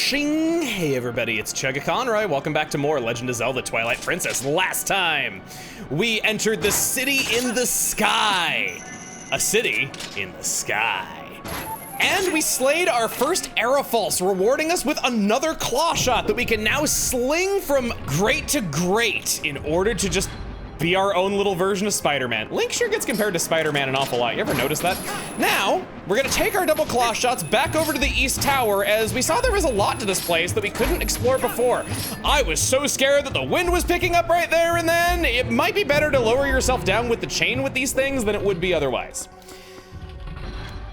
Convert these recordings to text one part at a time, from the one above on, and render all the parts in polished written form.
Shing! Hey everybody, it's Chugga Conroy. Welcome back to more Legend of Zelda Twilight Princess. Last time, we entered the city in the sky. A city in the sky. And we slayed our first Aerofalse, rewarding us with another Clawshot that we can now sling from great to great in order to just be our own little version of Spider-Man. Link sure gets compared to Spider-Man an awful lot. You ever notice that? Now, we're gonna take our double Clawshots back over to the East Tower, as we saw there was a lot to this place that we couldn't explore before. I was so scared that the wind was picking up right there and then. It might be better to lower yourself down with the chain with these things than it would be otherwise.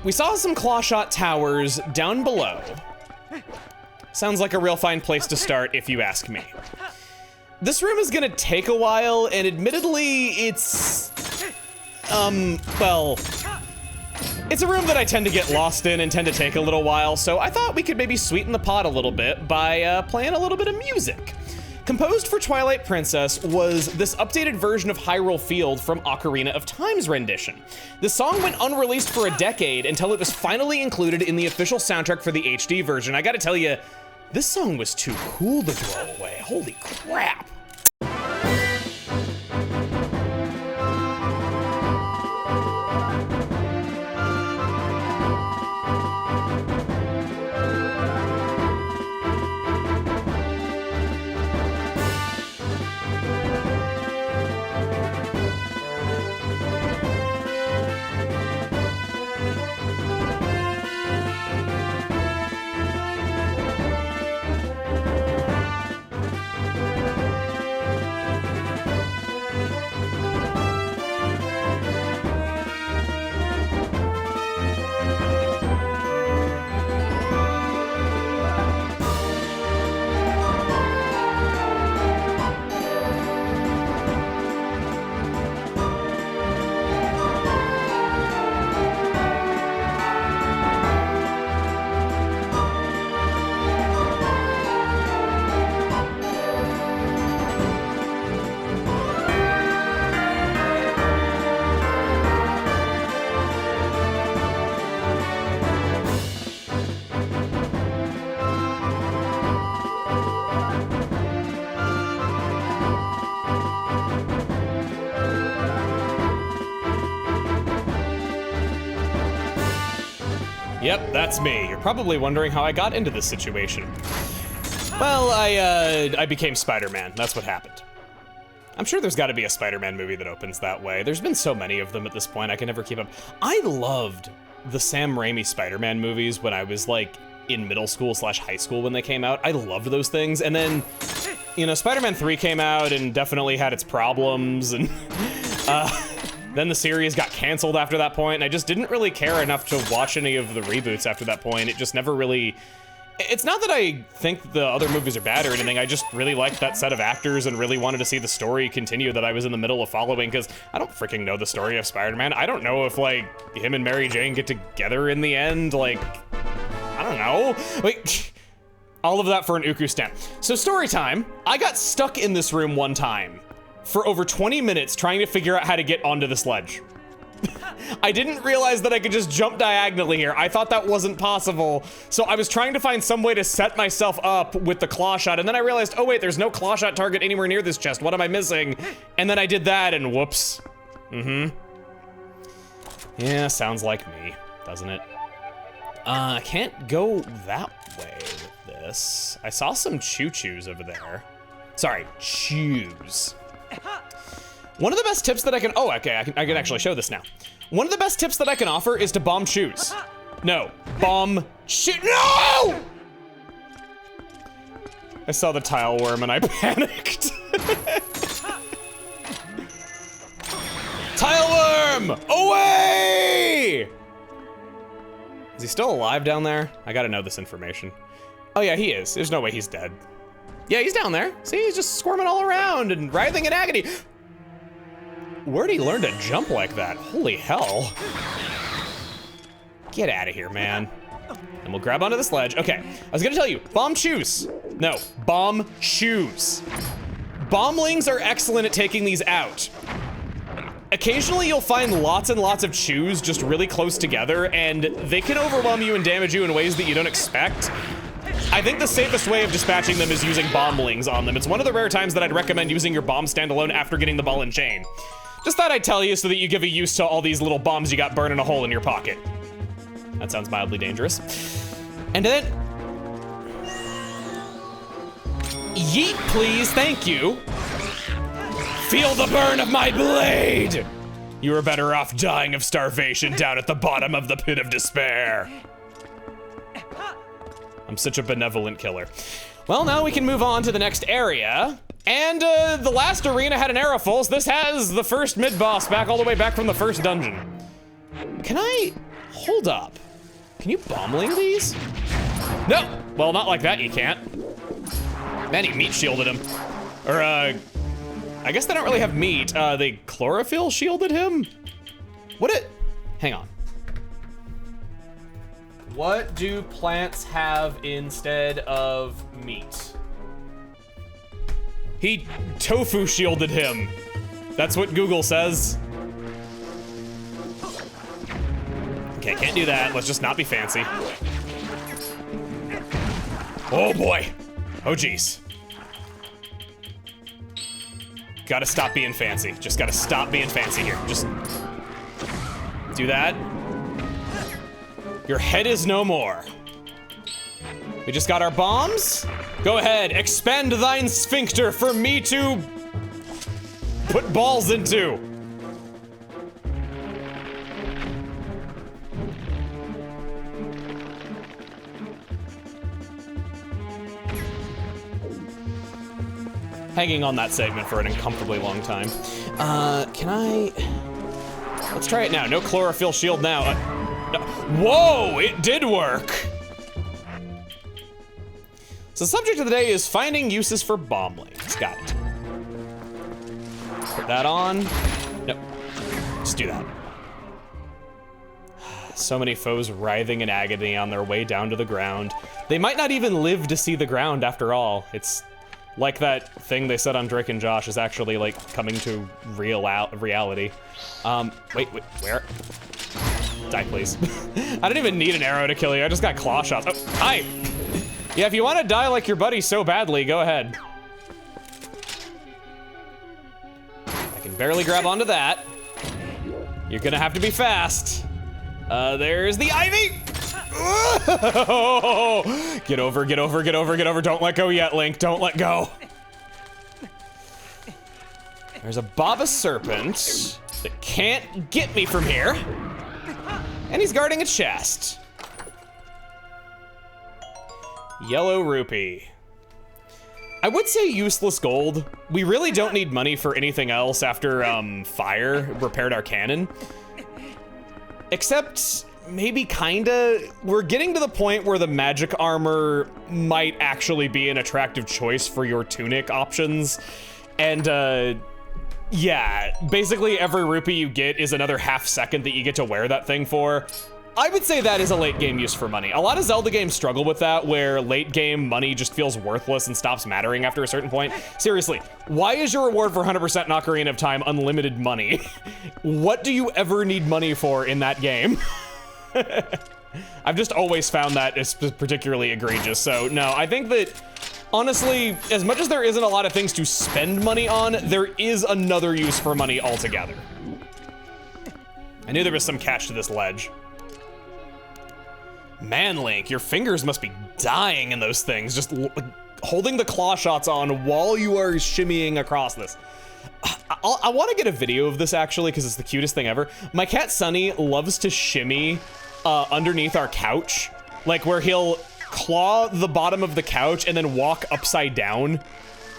We saw some Clawshot towers down below. Sounds like a real fine place to start if you ask me. This room is gonna take a while, and admittedly, it's, well, it's a room that I tend to get lost in and tend to take a little while, so I thought we could maybe sweeten the pot a little bit by playing a little bit of music. Composed for Twilight Princess was this updated version of Hyrule Field from Ocarina of Time's rendition. The song went unreleased for a decade until it was finally included in the official soundtrack for the HD version. I gotta tell you, this song was too cool to throw away. Holy crap. Yep, that's me. You're probably wondering how I got into this situation. Well, I became Spider-Man. That's what happened. I'm sure there's gotta be a Spider-Man movie that opens that way. There's been so many of them at this point, I can never keep up. I loved the Sam Raimi Spider-Man movies when I was like in middle school / high school when they came out. I loved those things. And then, you know, Spider-Man 3 came out and definitely had its problems, and then the series got canceled after that point, and I just didn't really care enough to watch any of the reboots after that point. It just never really... It's not that I think the other movies are bad or anything, I just really liked that set of actors and really wanted to see the story continue that I was in the middle of following, because I don't freaking know the story of Spider-Man. I don't know if, like, him and Mary Jane get together in the end, like... I don't know. Like... All of that for an Uku stamp. So story time, I got stuck in this room one time for over 20 minutes trying to figure out how to get onto this ledge. I didn't realize that I could just jump diagonally here. I thought that wasn't possible. So I was trying to find some way to set myself up with the Clawshot, and then I realized, oh wait, there's no Clawshot target anywhere near this chest. What am I missing? And then I did that and whoops. Yeah, sounds like me, doesn't it? I can't go that way with this. I saw some choo-choos over there. Sorry, choos. One of the best tips that I can, oh, okay, I can actually show this now. One of the best tips that I can offer is to bomb shoes. No, bomb shoe, no! I saw the tile worm and I panicked. Tile worm, away! Is he still alive down there? I gotta know this information. Oh yeah, he is. There's no way he's dead. Yeah, he's down there. See, he's just squirming all around and writhing in agony. Where'd he learn to jump like that? Holy hell. Get out of here, man. And we'll grab onto this ledge. Okay, I was gonna tell you, bomb shoes. No, bomb shoes. Bomblings are excellent at taking these out. Occasionally you'll find lots and lots of chews just really close together, and they can overwhelm you and damage you in ways that you don't expect. I think the safest way of dispatching them is using bomblings on them. It's one of the rare times that I'd recommend using your bomb standalone after getting the ball and chain. Just thought I'd tell you so that you give a use to all these little bombs you got burning a hole in your pocket. That sounds mildly dangerous. And then... yeet, please, thank you. Feel the burn of my blade! You are better off dying of starvation down at the bottom of the pit of despair. I'm such a benevolent killer. Well, now we can move on to the next area. And the last arena had an arrow full, so this has the first mid-boss back all the way back from the first dungeon. Can I, hold up. Can you bombling these? No, well, not like that, you can't. Man, he meat shielded him. Or, I guess they don't really have meat. They chlorophyll shielded him? Hang on. What do plants have instead of meat? He tofu shielded him. That's what Google says. Okay, can't do that. Let's just not be fancy. Oh boy. Oh geez. Gotta stop being fancy. Just gotta stop being fancy here. Just do that. Your head is no more. We just got our bombs. Go ahead, expend thine sphincter for me to put balls into. Hanging on that segment for an uncomfortably long time. Let's try it now. No chlorophyll shield now. No. Whoa, it did work. So the subject of the day is finding uses for bomblings. Got it. Put that on. Nope. Just do that. So many foes writhing in agony on their way down to the ground. They might not even live to see the ground after all. It's like that thing they said on Drake and Josh is actually like coming to reality. Wait, where? Die, please. I don't even need an arrow to kill you. I just got Clawshot. Oh, hi. Yeah, if you want to die like your buddy so badly, go ahead. I can barely grab onto that. You're gonna have to be fast. There's the ivy. Get over, get over, get over, get over. Don't let go yet, Link. Don't let go. There's a Baba Serpent that can't get me from here. And he's guarding a chest. Yellow rupee. I would say useless gold. We really don't need money for anything else after fire repaired our cannon. Except maybe kinda. We're getting to the point where the magic armor might actually be an attractive choice for your tunic options. And yeah, basically every rupee you get is another half second that you get to wear that thing for. I would say that is a late game use for money. A lot of Zelda games struggle with that, where late game money just feels worthless and stops mattering after a certain point. Seriously, why is your reward for 100% in Ocarina of Time unlimited money? What do you ever need money for in that game? I've just always found that as particularly egregious. So no, I think that honestly, as much as there isn't a lot of things to spend money on, there is another use for money altogether. I knew there was some catch to this ledge. Man, Link, your fingers must be dying in those things, just holding the claw shots on while you are shimmying across this. I want to get a video of this actually, because it's the cutest thing ever. My cat Sunny loves to shimmy underneath our couch, like where he'll claw the bottom of the couch and then walk upside down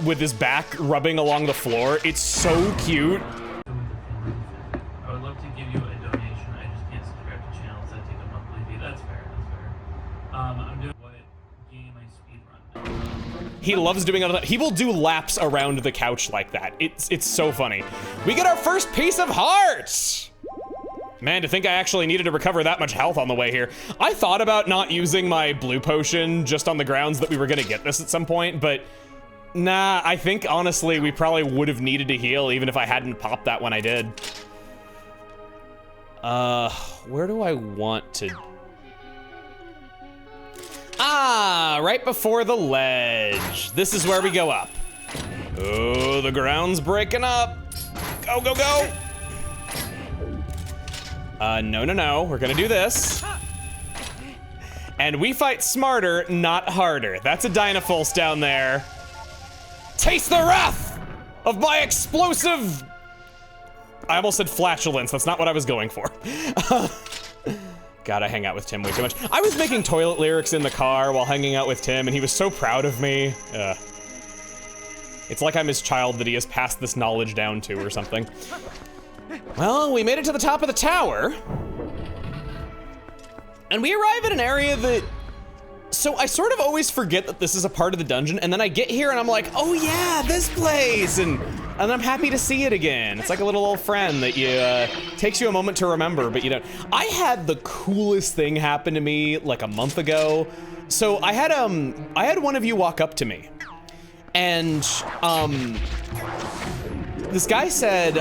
with his back rubbing along the floor. It's so cute. I would love to give you a donation. I just can't subscribe to channels that take a monthly fee. That's fair. I'm doing what game I speedrun. He loves doing all that. He will do laps around the couch like that. It's so funny. We get our first piece of heart. Man, to think I actually needed to recover that much health on the way here. I thought about not using my blue potion just on the grounds that we were gonna get this at some point, but nah, I think honestly we probably would have needed to heal even if I hadn't popped that when I did. Where do I want to? Ah, right before the ledge. This is where we go up. Oh, the ground's breaking up. Go, go, go. No. We're gonna do this. And we fight smarter, not harder. That's a Dynafulse down there. Taste the wrath of my explosive... I almost said flatulence. That's not what I was going for. God, I hang out with Tim way too much. I was making toilet lyrics in the car while hanging out with Tim, and he was so proud of me. It's like I'm his child that he has passed this knowledge down to or something. Well, we made it to the top of the tower. And we arrive at an area that... So I sort of always forget that this is a part of the dungeon, and then I get here and I'm like, oh yeah, this place! And I'm happy to see it again. It's like a little old friend that takes you a moment to remember, but you don't. I had the coolest thing happen to me like a month ago. So I had one of you walk up to me, and this guy said,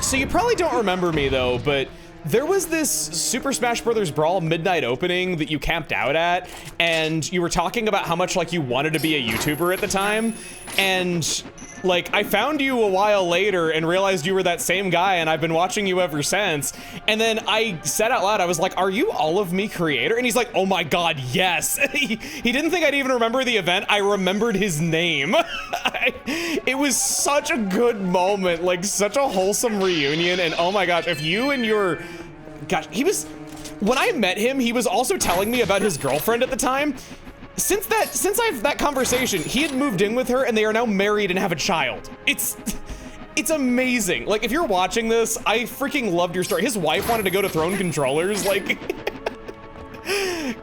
so you probably don't remember me though, but there was this Super Smash Bros. Brawl midnight opening that you camped out at, and you were talking about how much like you wanted to be a YouTuber at the time, and like I found you a while later and realized you were that same guy, and I've been watching you ever since. And then I said out loud, I was like, are you All of Me creator? And he's like, oh my God, yes. he didn't think I'd even remember the event. I remembered his name. It was such a good moment, like such a wholesome reunion. And oh my gosh, if you and your, gosh, when I met him, he was also telling me about his girlfriend at the time. Since that conversation, he had moved in with her and they are now married and have a child. It's amazing. Like, if you're watching this, I freaking loved your story. His wife wanted to go to Throne Controllers, like,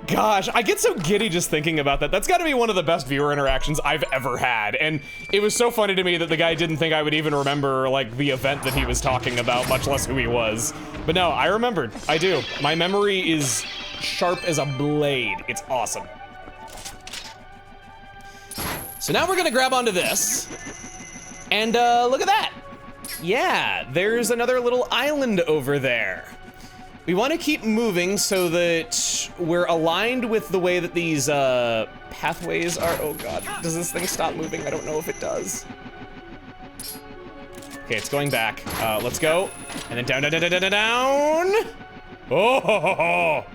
gosh, I get so giddy just thinking about that. That's gotta be one of the best viewer interactions I've ever had. And it was so funny to me that the guy didn't think I would even remember, like, the event that he was talking about, much less who he was. But no, I remembered, I do. My memory is sharp as a blade. It's awesome. So now we're gonna grab onto this, and look at that. Yeah, there's another little island over there. We wanna keep moving so that we're aligned with the way that these pathways are. Oh God, does this thing stop moving? I don't know if it does. Okay, it's going back. Let's go. And then down, down, down, down, down, down. Oh, ho, ho, ho.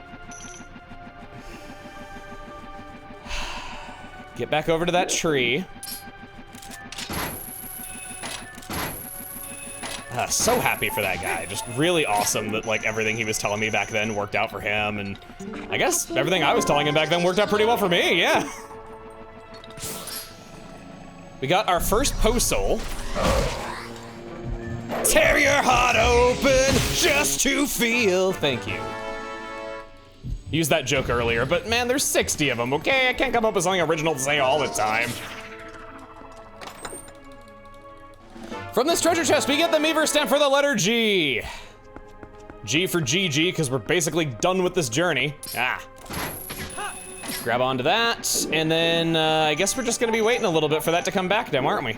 Get back over to that tree. So happy for that guy. Just really awesome that like everything he was telling me back then worked out for him, and I guess everything I was telling him back then worked out pretty well for me, yeah. We got our first postal. Tear your heart open just to feel. Thank you. Used that joke earlier, but man, there's 60 of them, okay? I can't come up with something original to say all the time. From this treasure chest, we get the Meaver stamp for the letter G. G for GG, because we're basically done with this journey. Grab onto that, and then I guess we're just gonna be waiting a little bit for that to come back down, aren't we?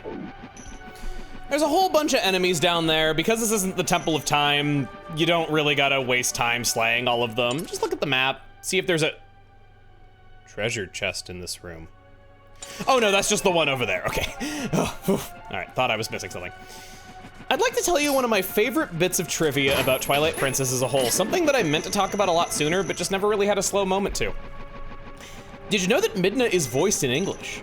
There's a whole bunch of enemies down there. Because this isn't the Temple of Time, you don't really gotta waste time slaying all of them. Just look at the map, see if there's a treasure chest in this room. Oh no, that's just the one over there, okay. Oh, all right, thought I was missing something. I'd like to tell you one of my favorite bits of trivia about Twilight Princess as a whole, something that I meant to talk about a lot sooner, but just never really had a slow moment to. Did you know that Midna is voiced in English?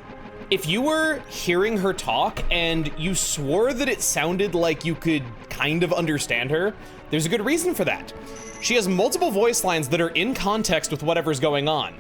If you were hearing her talk and you swore that it sounded like you could kind of understand her, there's a good reason for that. She has multiple voice lines that are in context with whatever's going on.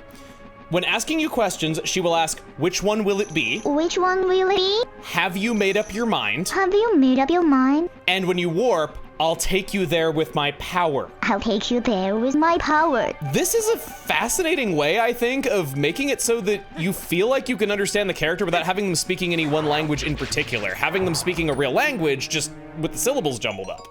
When asking you questions, she will ask, which one will it be? Which one will it be? Have you made up your mind? Have you made up your mind? And when you warp, I'll take you there with my power. I'll take you there with my power. This is a fascinating way, I think, of making it so that you feel like you can understand the character without having them speaking any one language in particular, having them speaking a real language just with the syllables jumbled up.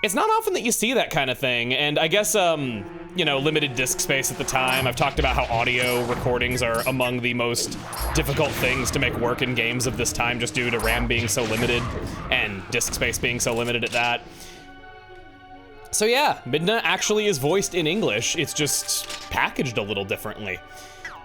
It's not often that you see that kind of thing, and I guess, you know, limited disk space at the time. I've talked about how audio recordings are among the most difficult things to make work in games of this time just due to RAM being so limited and disk space being so limited at that. So yeah, Midna actually is voiced in English. It's just packaged a little differently.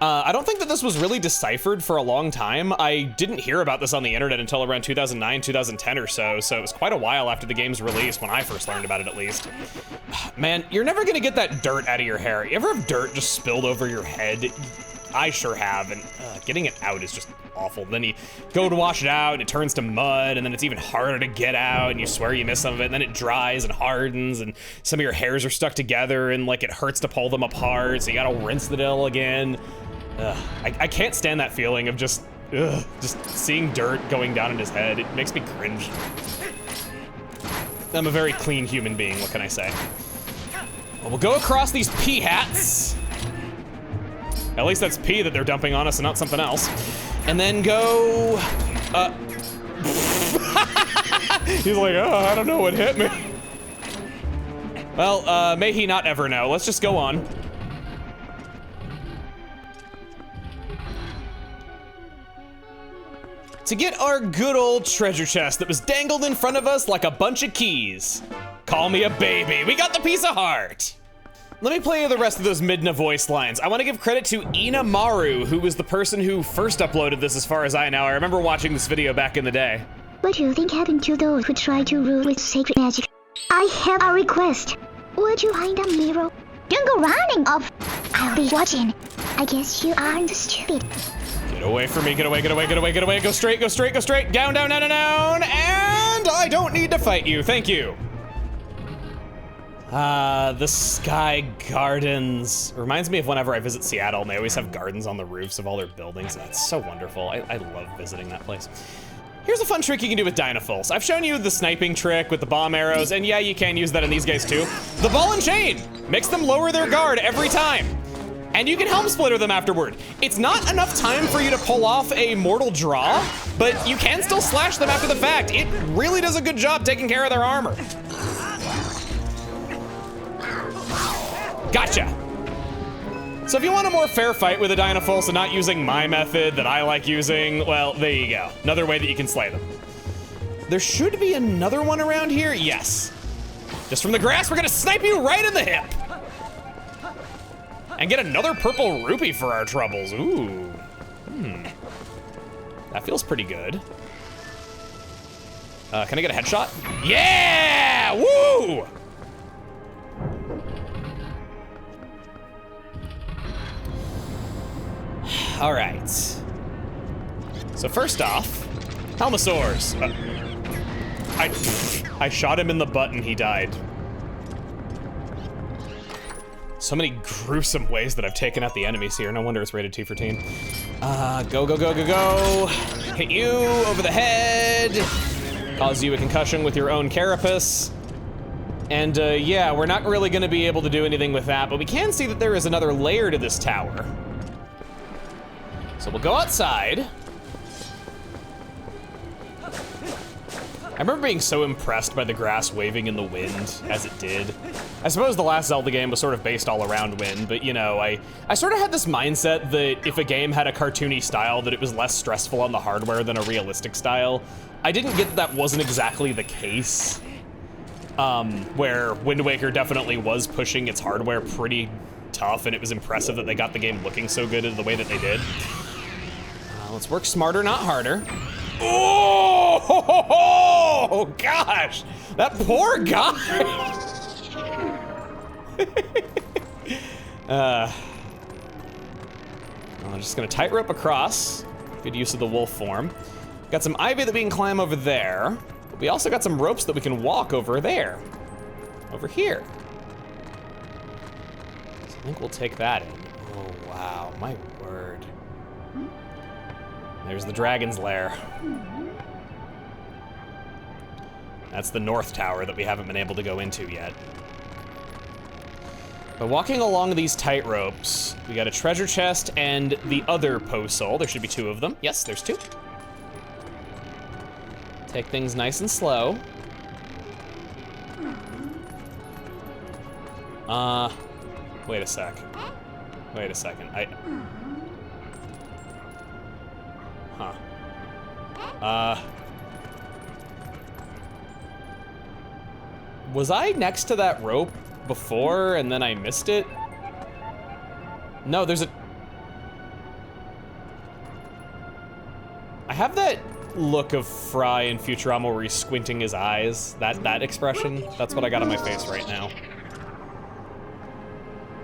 I don't think that this was really deciphered for a long time. I didn't hear about this on the internet until around 2009, 2010 or so, so it was quite a while after the game's release when I first learned about it, at least. Man, you're never gonna get that dirt out of your hair. You ever have dirt just spilled over your head? I sure have, and getting it out is just awful. Then you go to wash it out, and it turns to mud, and then it's even harder to get out, and you swear you missed some of it, and then it dries and hardens, and some of your hairs are stuck together, and like it hurts to pull them apart, so you gotta rinse the dill again. I can't stand that feeling of just seeing dirt going down in his head. It makes me cringe. I'm a very clean human being, what can I say? Well, we'll go across these pea hats. At least that's pee that they're dumping on us and not something else. And then go, he's like, oh, I don't know what hit me. Well, may he not ever know. Let's just go on. To get our good old treasure chest that was dangled in front of us like a bunch of keys. Call me a baby, we got the piece of heart. Let me play you the rest of those Midna voice lines. I want to give credit to Inamaru, who was the person who first uploaded this as far as I know. I remember watching this video back in the day. What do you think happened to those who try to rule with sacred magic? I have a request. Would you find a mirror? Don't go running off. I'll be watching. I guess you aren't stupid. Get away from me, get away, get away, get away, get away. Go straight, go straight, go straight. Down, down, down, down, down. And I don't need to fight you, thank you. The Sky Gardens. Reminds me of whenever I visit Seattle and they always have gardens on the roofs of all their buildings. That's so wonderful. I love visiting that place. Here's a fun trick you can do with Dynafulse. I've shown you the sniping trick with the bomb arrows, and yeah, you can use that in these guys too. The ball and chain makes them lower their guard every time. And you can helm splitter them afterward. It's not enough time for you to pull off a mortal draw, but you can still slash them after the fact. It really does a good job taking care of their armor. Gotcha. So if you want a more fair fight with a Dynafulse and not using my method that I like using, well, there you go. Another way that you can slay them. There should be another one around here. Yes. Just from the grass, we're gonna snipe you right in the hip. And get another purple rupee for our troubles. Ooh. That feels pretty good. Can I get a headshot? Yeah! Woo! All right. So first off, Helmosaurs. I shot him in the butt and he died. So many gruesome ways that I've taken out the enemies here. No wonder it's rated 2 for teen. Go, go, go, go, go. Hit you over the head. Cause you a concussion with your own carapace. And yeah, we're not really gonna be able to do anything with that, but we can see that there is another layer to this tower. So we'll go outside. I remember being so impressed by the grass waving in the wind as it did. I suppose the last Zelda game was sort of based all around wind, but you know, I sort of had this mindset that if a game had a cartoony style, that it was less stressful on the hardware than a realistic style. I didn't get that wasn't exactly the case. Where Wind Waker definitely was pushing its hardware pretty tough, and it was impressive that they got the game looking so good in the way that they did. Let's work smarter, not harder. Oh, gosh, that poor guy. I'm just gonna tightrope across. Good use of the wolf form. Got some ivy that we can climb over there. But we also got some ropes that we can walk over there. Over here. So I think we'll take that in. Oh, wow, my word. There's the dragon's lair. That's the north tower that we haven't been able to go into yet. By walking along these tight ropes, we got a treasure chest and the other post soul. There should be 2 of them. Yes, there's 2. Take things nice and slow. Wait a sec. Wait a second. Was I next to that rope before and then I missed it? No, there's a... I have that look of Fry in Futurama where he's squinting his eyes. That expression, that's what I got on my face right now.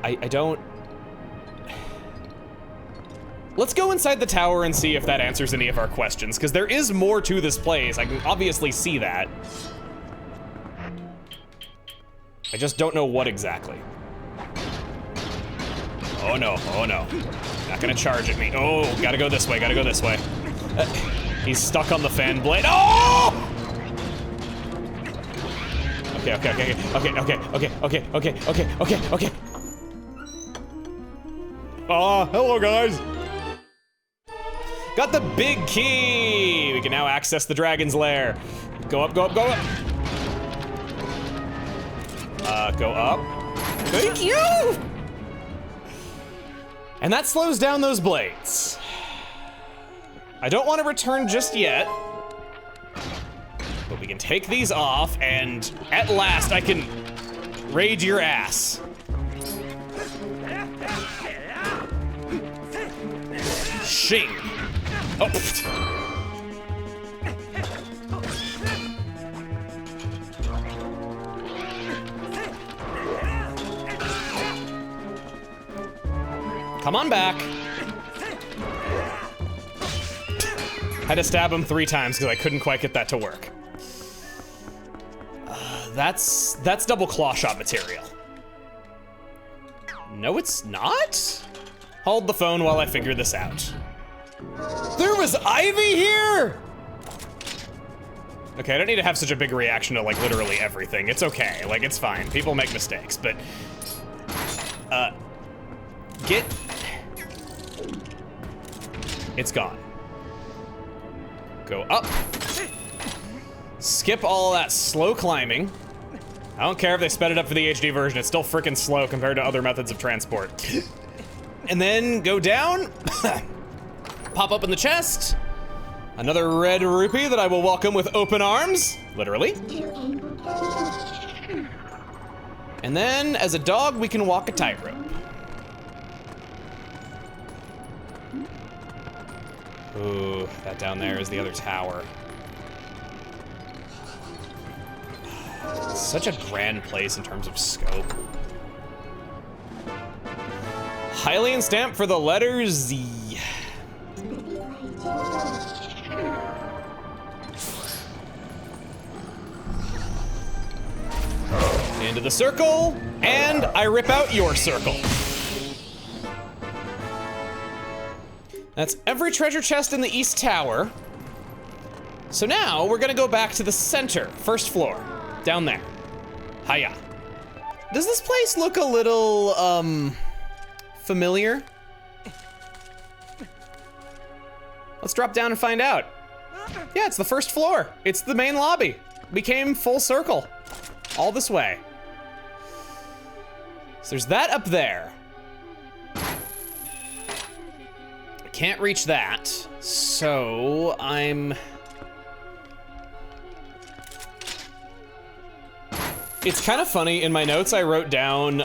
I don't... Let's go inside the tower and see if that answers any of our questions, because there is more to this place. I can obviously see that. I just don't know what exactly. Oh no, oh no. Not gonna charge at me. Oh, gotta go this way, gotta go this way. He's stuck on the fan blade. Oh! Okay. Oh, hello guys. Got the big key. We can now access the dragon's lair. Go up, go up, go up. Go up. Thank you! And that slows down those blades. I don't want to return just yet, but we can take these off, and at last I can raid your ass. Shing. Oh. Come on back. Had to stab him 3 times because I couldn't quite get that to work. That's double Clawshot material. No, it's not? Hold the phone while I figure this out. There was Ivy here? Okay, I don't need to have such a big reaction to like literally everything. It's okay, like it's fine. People make mistakes, but it's gone. Go up. Skip all that slow climbing. I don't care if they sped it up for the HD version, it's still freaking slow compared to other methods of transport. And then go down, pop up in the chest. Another red rupee that I will welcome with open arms, literally. And then, as a dog, we can walk a tightrope. Ooh, that down there is the other tower. It's such a grand place in terms of scope. Hylian stamp for the letter Z. Into the circle, and I rip out your circle. That's every treasure chest in the East Tower. So now we're gonna go back to the center, first floor, down there. Hiya. Does this place look a little, familiar? Let's drop down and find out. Yeah, it's the first floor. It's the main lobby. We came full circle, all this way. So there's that up there. Can't reach that, so It's kind of funny, in my notes I wrote down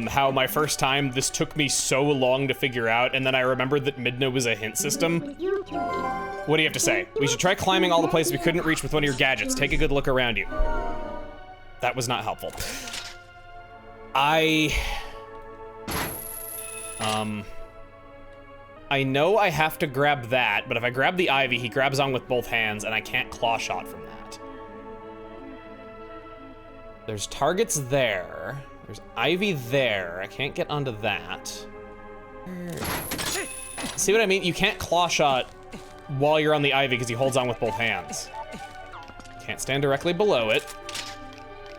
how my first time this took me so long to figure out, and then I remembered that Midna was a hint system. What do you have to say? We should try climbing all the places we couldn't reach with one of your gadgets. Take a good look around you. That was not helpful. I know I have to grab that, but if I grab the Ivy, he grabs on with both hands, and I can't claw shot from that. There's targets there. There's Ivy there. I can't get onto that. See what I mean? You can't claw shot while you're on the Ivy because he holds on with both hands. Can't stand directly below it.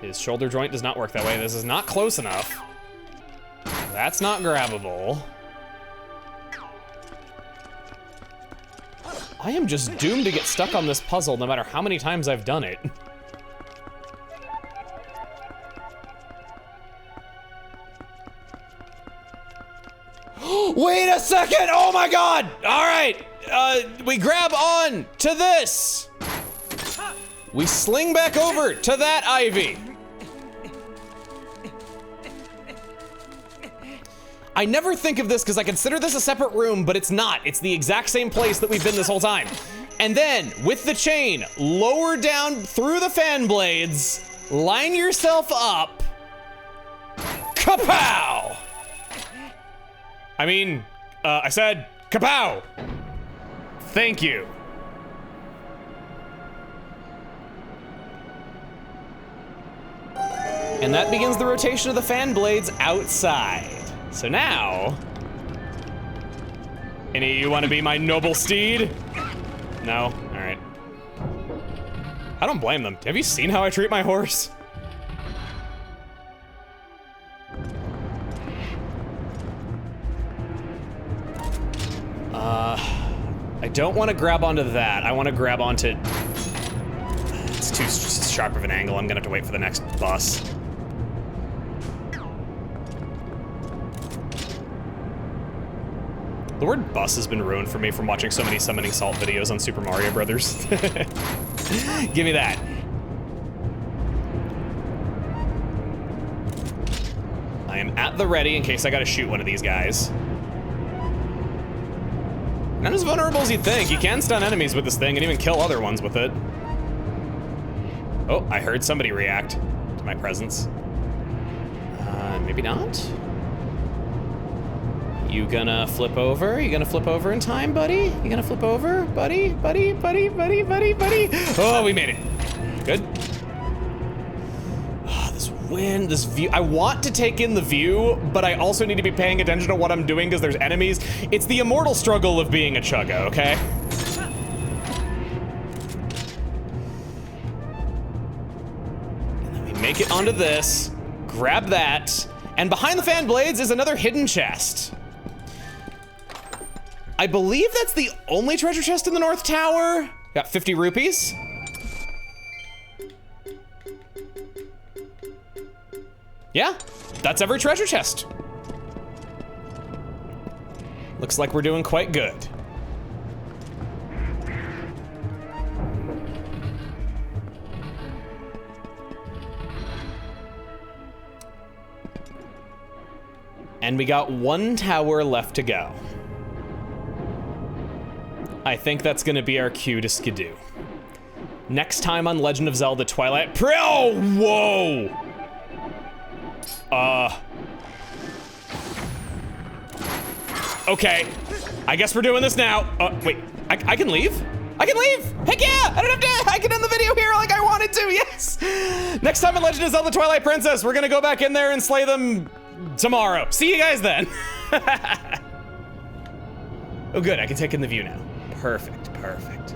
His shoulder joint does not work that way. This is not close enough. That's not grabbable. I am just doomed to get stuck on this puzzle no matter how many times I've done it. Wait a second, oh my God! All right, we grab on to this. We sling back over to that Ivy. I never think of this because I consider this a separate room, but it's not. It's the exact same place that we've been this whole time. And then, with the chain, lower down through the fan blades, line yourself up. Kapow! I mean, I said kapow! Thank you. And that begins the rotation of the fan blades outside. So now, any of you want to be my noble steed? No? All right. I don't blame them. Have you seen how I treat my horse? I don't want to grab onto that. I want to grab onto... It's too sharp of an angle. I'm gonna have to wait for the next bus. The word bus has been ruined for me from watching so many summoning salt videos on Super Mario Brothers. Give me that. I am at the ready in case I gotta shoot one of these guys. Not as vulnerable as you'd think. You can stun enemies with this thing and even kill other ones with it. Oh, I heard somebody react to my presence. Maybe not? You gonna flip over? You gonna flip over in time, buddy? You gonna flip over? Buddy, buddy, buddy, buddy, buddy, buddy. Oh, we made it. Good. Oh, this wind, this view. I want to take in the view, but I also need to be paying attention to what I'm doing because there's enemies. It's the immortal struggle of being a chugga, okay? And then we make it onto this, grab that, and behind the fan blades is another hidden chest. I believe that's the only treasure chest in the North Tower. Got 50 rupees. Yeah, that's every treasure chest. Looks like we're doing quite good. And we got one tower left to go. I think that's gonna be our cue to skidoo. Next time on Legend of Zelda Twilight Oh, whoa! Okay, I guess we're doing this now. Wait, I can leave? I can leave! Heck yeah! I don't have to, I can end the video here like I wanted to, yes! Next time on Legend of Zelda Twilight Princess, we're gonna go back in there and slay them tomorrow. See you guys then. Oh good, I can take in the view now. Perfect, perfect.